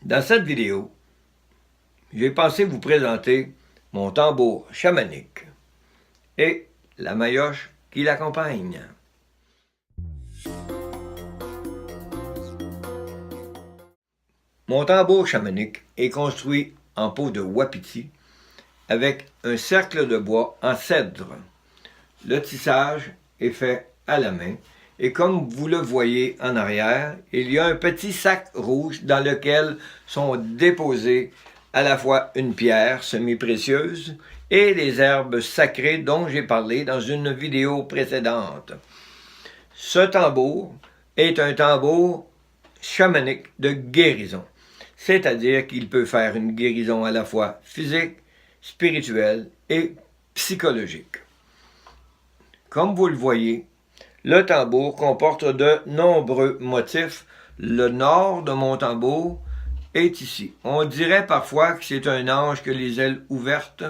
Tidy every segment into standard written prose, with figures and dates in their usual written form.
Dans cette vidéo, j'ai pensé vous présenter mon tambour chamanique et la maillotche qui l'accompagne. Mon tambour chamanique est construit en peau de wapiti avec un cercle de bois en cèdre. Le tissage est fait à la main et comme vous le voyez en arrière, il y a un petit sac rouge dans lequel sont déposées à la fois une pierre semi-précieuse et les herbes sacrées dont j'ai parlé dans une vidéo précédente. Ce tambour est un tambour chamanique de guérison, c'est-à-dire qu'il peut faire une guérison à la fois physique, spirituelle et psychologique. Comme vous le voyez, le tambour comporte de nombreux motifs. Le nord de mon tambour est ici. On dirait parfois que c'est un ange qui a les ailes ouvertes.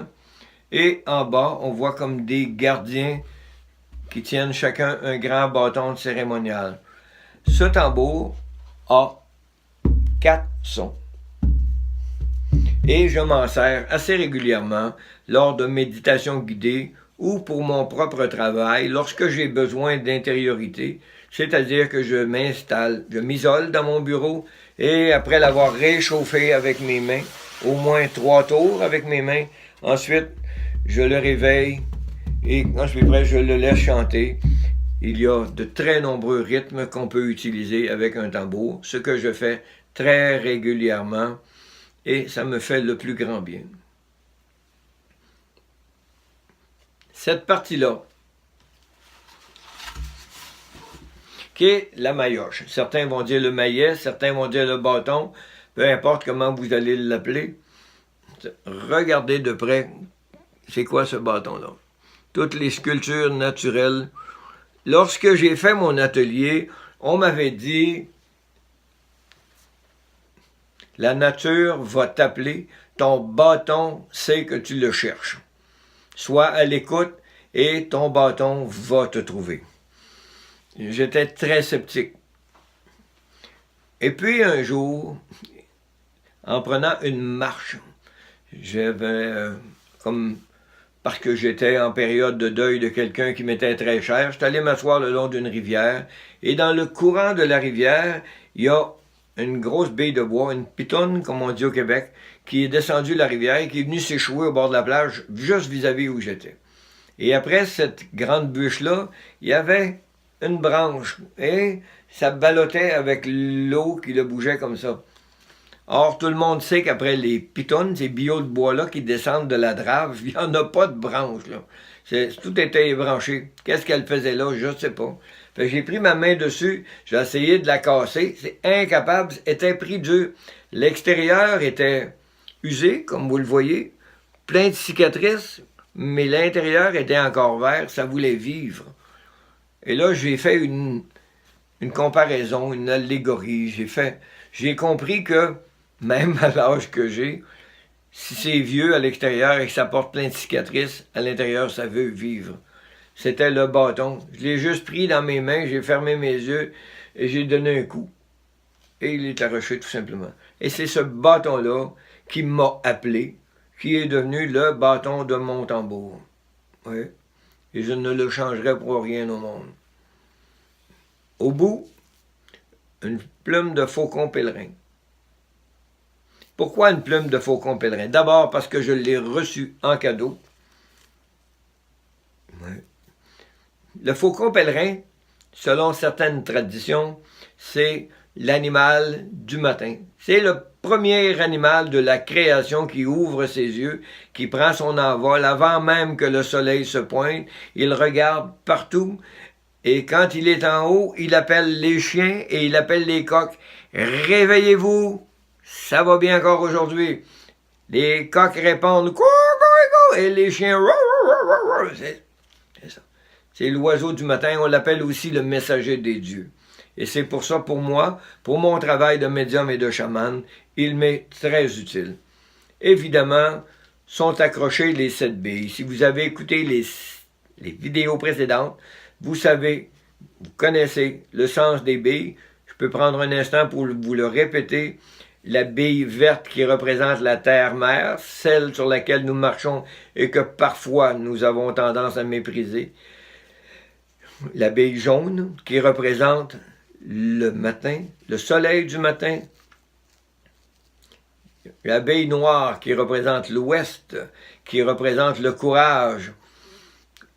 Et en bas, on voit comme des gardiens qui tiennent chacun un grand bâton cérémonial. Ce tambour a 4 sons. Et je m'en sers assez régulièrement lors de méditations guidées ou pour mon propre travail lorsque j'ai besoin d'intériorité, c'est-à-dire que je m'isole dans mon bureau et après l'avoir réchauffé avec mes mains, au moins 3 tours avec mes mains, ensuite je le réveille et quand je suis prêt, je le laisse chanter. Il y a de très nombreux rythmes qu'on peut utiliser avec un tambour, ce que je fais très régulièrement et ça me fait le plus grand bien. Cette partie-là, qui est la maillotche. Certains vont dire le maillet, certains vont dire le bâton, peu importe comment vous allez l'appeler. Regardez de près, c'est quoi ce bâton-là? Toutes les sculptures naturelles. Lorsque j'ai fait mon atelier, on m'avait dit, la nature va t'appeler, ton bâton sait que tu le cherches. Sois à l'écoute et ton bâton va te trouver. J'étais très sceptique. Et puis un jour, en prenant une marche, parce que j'étais en période de deuil de quelqu'un qui m'était très cher, j'étais allé m'asseoir le long d'une rivière, et dans le courant de la rivière, il y a une grosse baie de bois, une pitonne, comme on dit au Québec, qui est descendue la rivière et qui est venue s'échouer au bord de la plage, juste vis-à-vis où j'étais. Et après cette grande bûche-là, il y avait une branche, et ça ballottait avec l'eau qui le bougeait comme ça. Or, tout le monde sait qu'après les pitons, ces billots de bois-là qui descendent de la drave, il n'y en a pas de branche, là. Tout était ébranché. Qu'est-ce qu'elle faisait là? Je ne sais pas. Fait que j'ai pris ma main dessus, j'ai essayé de la casser, c'est incapable, c'était pris dur. L'extérieur était usé, comme vous le voyez, plein de cicatrices, mais l'intérieur était encore vert, ça voulait vivre. Et là, j'ai fait une comparaison, une allégorie. J'ai compris que, même à l'âge que j'ai, si c'est vieux à l'extérieur et que ça porte plein de cicatrices, à l'intérieur, ça veut vivre. C'était le bâton. Je l'ai juste pris dans mes mains, j'ai fermé mes yeux et j'ai donné un coup. Et il est arraché tout simplement. Et c'est ce bâton-là qui m'a appelé, qui est devenu le bâton de mon tambour. Oui. Et je ne le changerai pour rien au monde. Au bout, une plume de faucon pèlerin. Pourquoi une plume de faucon pèlerin? D'abord parce que je l'ai reçu en cadeau. Oui. Le faucon pèlerin, selon certaines traditions, c'est l'animal du matin. C'est le premier animal de la création qui ouvre ses yeux, qui prend son envol avant même que le soleil se pointe. Il regarde partout et quand il est en haut, il appelle les chiens et il appelle les coqs. Réveillez-vous, ça va bien encore aujourd'hui. Les coqs répondent cou, cou, cou, et les chiens c'est ça. C'est l'oiseau du matin, on l'appelle aussi le messager des dieux. Et c'est pour ça, pour moi, pour mon travail de médium et de chaman, il m'est très utile. Évidemment, sont accrochées les 7 billes. Si vous avez écouté les vidéos précédentes, vous savez, vous connaissez le sens des billes. Je peux prendre un instant pour vous le répéter. la bille verte qui représente la terre-mère, celle sur laquelle nous marchons et que parfois nous avons tendance à mépriser. La bille jaune qui représente le matin, le soleil du matin. La bille noire qui représente l'ouest, qui représente le courage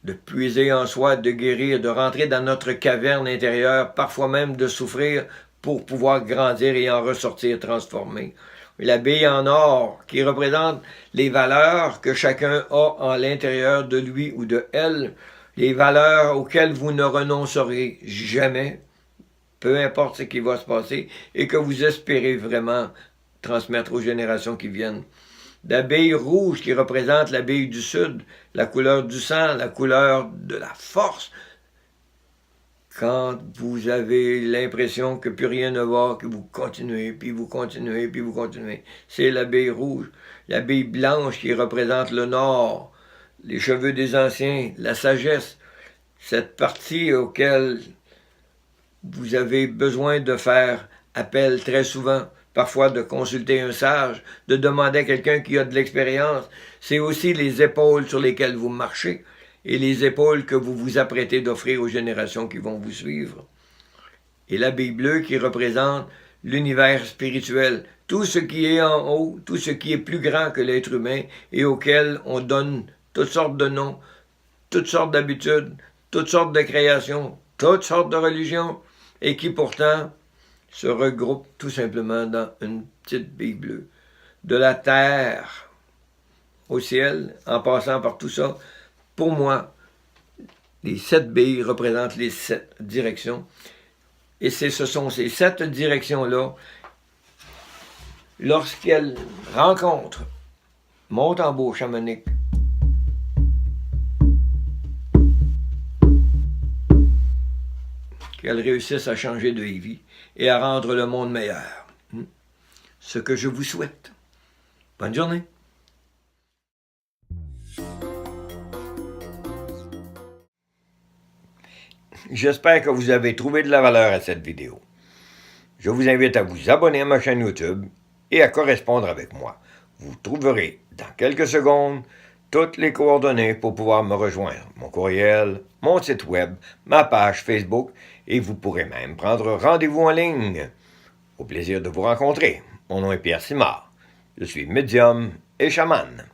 de puiser en soi, de guérir, de rentrer dans notre caverne intérieure, parfois même de souffrir pour pouvoir grandir et en ressortir transformé. La bille en or qui représente les valeurs que chacun a en l'intérieur de lui ou de elle, les valeurs auxquelles vous ne renoncerez jamais, peu importe ce qui va se passer, et que vous espérez vraiment transmettre aux générations qui viennent. La bille rouge qui représente la bille du Sud, la couleur du sang, la couleur de la force. Quand vous avez l'impression que plus rien ne va, que vous continuez, puis vous continuez, puis vous continuez. C'est la bille rouge. La bille blanche qui représente le Nord, les cheveux des anciens, la sagesse, cette partie auquel vous avez besoin de faire appel très souvent, parfois de consulter un sage, de demander à quelqu'un qui a de l'expérience. C'est aussi les épaules sur lesquelles vous marchez et les épaules que vous vous apprêtez d'offrir aux générations qui vont vous suivre. Et la bille bleue qui représente l'univers spirituel, tout ce qui est en haut, tout ce qui est plus grand que l'être humain et auquel on donne toutes sortes de noms, toutes sortes d'habitudes, toutes sortes de créations, toutes sortes de religions, et qui pourtant se regroupent tout simplement dans une petite bille bleue. De la terre au ciel, en passant par tout ça, pour moi, les 7 billes représentent les 7 directions. Et ce sont ces 7 directions-là, lorsqu'elles rencontrent mon tambour chamanique, qu'elles réussissent à changer de vie et à rendre le monde meilleur. Ce que je vous souhaite. Bonne journée. J'espère que vous avez trouvé de la valeur à cette vidéo. Je vous invite à vous abonner à ma chaîne YouTube et à correspondre avec moi. Vous trouverez dans quelques secondes toutes les coordonnées pour pouvoir me rejoindre. Mon courriel, mon site web, ma page Facebook et vous pourrez même prendre rendez-vous en ligne. Au plaisir de vous rencontrer. Mon nom est Pierre Simard. Je suis médium et chaman.